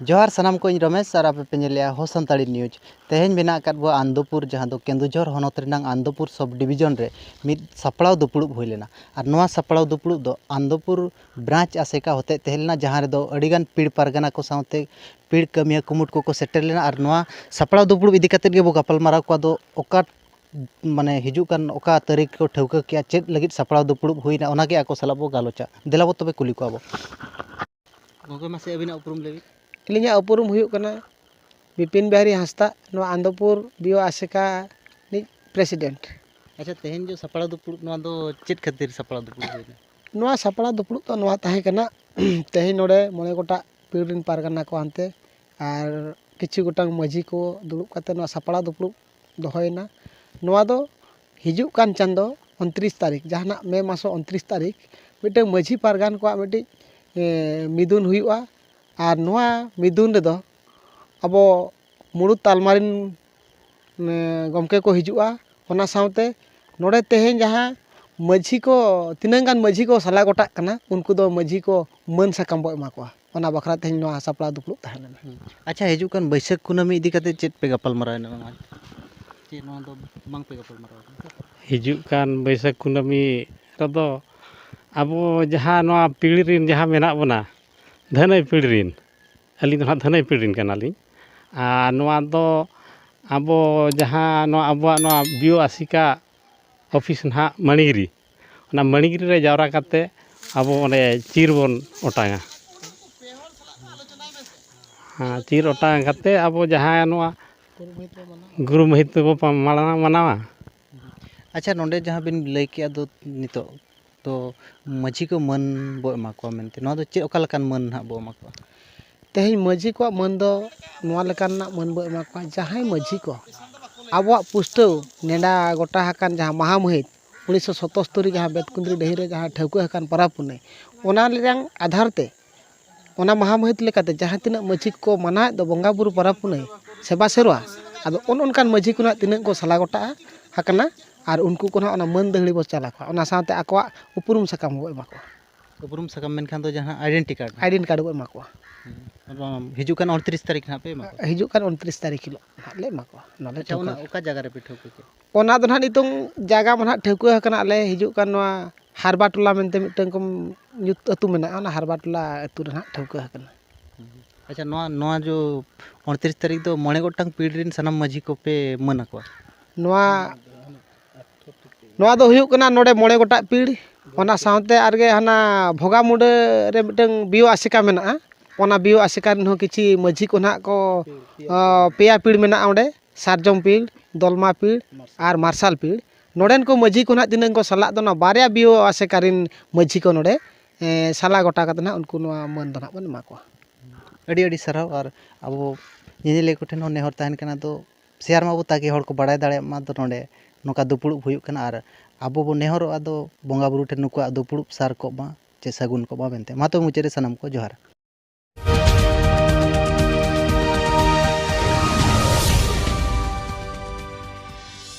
जोहार सानाम को रमेश और आपे पेले हो सानताड़ी न्यूज तेहेन मेना बो आंदोपुर जहाँ दो केंदुझर हनत रेनांग आंदोपुर सब डिविजन रे मिद सापड़ाव दुपुड़ुब हुई लेना और नोआ सापड़ाव दुपुड़ुब दो आंदोपुर ब्रांच आसेका होते तहेलना जहाँ रे दो अड़ीगान पीड़ पारगाना को साथे पीड़ कमिया कुमुट को सेटर लेना और नोआ सापड़ाव दुपुड़ुब इदी कतेद गे बो गपालमाराव को दो ओका माने हिजुकान ओका तारीख को ठौका किया चेद लगित सापड़ाव दुपुड़ुब हुईना ओनागे आको साला बो गालोचा देलाबो तबे कुली को आबो गोगे मासे अबिना उपरुम लेबी इलिंगा उपरुम हुयुक कना बिपिन बिहारी हांसदा नो आंदोपुर बिओ आसेका नि प्रेसिडेंट। अच्छा तेहेन जो सापड़ा दुपुड़ुब नोआ दो चेद खातिर सापड़ा दुपुड़ुब हुईना नोआ सापड़ा दुपुड़ुब तो नोआ ताहे कना तेहेन नोडे मोणे गोटा पीड़िन पारगाना को हानते आर किछु गोटांग माझी को दुड़ुब काते नोआ सापड़ा दुपुड़ुब दोहयना नोआ दो हिजुक कान चांदो 29 तारीख जहाना मे मासो 29 तारीख मिटeng माझी पारगान को मिटि मिदुन हुयुआ और नोआ मिदुन रे दो अबो मुड़ुद तालमारिन गमके को हिजुआ ओना सावते नोडे तेहेन जहाँ माझी को तिनांगान माझी को साला गोटा कना उनको दो माझी को मन साकाम बो एमा को ओना बखरा तेहेन नोआ सापड़ा दुपुड़ुब ताहेना। अच्छा हिजुकान बैसाख कुनामी इदी कते चेद पे गपाल मारायना बांगा चे नोआ दो बांग पे गपाल माराव हिजुकान बैसाख कुनामी रदो अबो जहाँ नोआ पीड़िन जहाँ मेना बना धनय पीड़िन अली दो धनय पीड़िन कनाली आ नोआ दो अबो जहाँ नोआ अबो नोआ बिओ आसिका ऑफिस ना मणिगिरी ना मणिगिरी रे जावरा काते अबो ओने चीर बन ओटांगा हाँ चीर ओटांग काते अबो जहाँ नोआ गुरु महित बो मनावा। अच्छा नोंडे जहाँ बिन लई के दो नितो तो माझी को मन बो एमा को मेनते नोआ दो चे ओका लकान मन हा बो एमा को तेहेन माझी को मन दो नोआ लकान ना मन बो एमा को जहाँ माझी को आबो पुष्टव नेडा गोटा हकान जहाँ महामहित 1977 जहाँ बेतकुंद्री डहीरे जहाँ ठौका हकान पराब पुने ओना लेरंग आधार ते ओना महामहित लेकाते जहाँ तिना माझी को मना दो बंगा बुरु पराब पुने सेवा सेरवा आदो ओनकान माझी को ना तिना को साला गोटा हकना और उनको को ना मन दहड़ी बो चला को ओना साथे आकवा उपरुम सकाम बो एमा को उपरुम सकाम मेन खान दो जहाँ आइडेंटिटी कार्ड बो एमा को हिजुकान 29 तारीख ना पे एमा को हिजुकान 29 तारीख हिलो ले एमा को नले अच्छा ओना ओका जगह रे पे ठौका के ओना दो ना नितों जागा मन ठौका हकना आले हिजुकान नोआ हारबा टोला मेनते मिटeng को युत अतु मेना ओना हारबा टोला अतु रे ना ठौका हकना। अच्छा नोआ नोआ जो 29 तारीख दो मोणे गोटांग पीड़िन सनम माझी को पे मना को नोआ नोआ दो हुयुक कना नोडे मोणे गोटा पीड़ ओना सावते आरगे हाना भोगा मुंडे रे मिटeng बिओ आसिका मेना ओना बिओ आसिका न किछि माझी को ना को पेया पीड़ मेना ओंडे सारजम पीड़ दलमा पीड़ और मार्शल पीड़ नोडेन को माझी को ना तिनंग को सला दो ना बारिया बिओ आसिकारिन माझी को नोडे साला गोटा कते ना उनको नोआ मन दो ना बन मा को अड़ी अड़ी सराव और अब नेले को ठेन नेहर ताहन कना दो शेयर माबो ताकि हर को बाड़ाय दाड़े मा दो नोडे नोका दुपुड़ुब हुयुक कना और आबो बो नेहर दो बंगा बुरु ठेन नुकुआ दुपुड़ुब सार को मा चे सगुन को मा बेनते मा तो मुचेरे सनम को जोहार।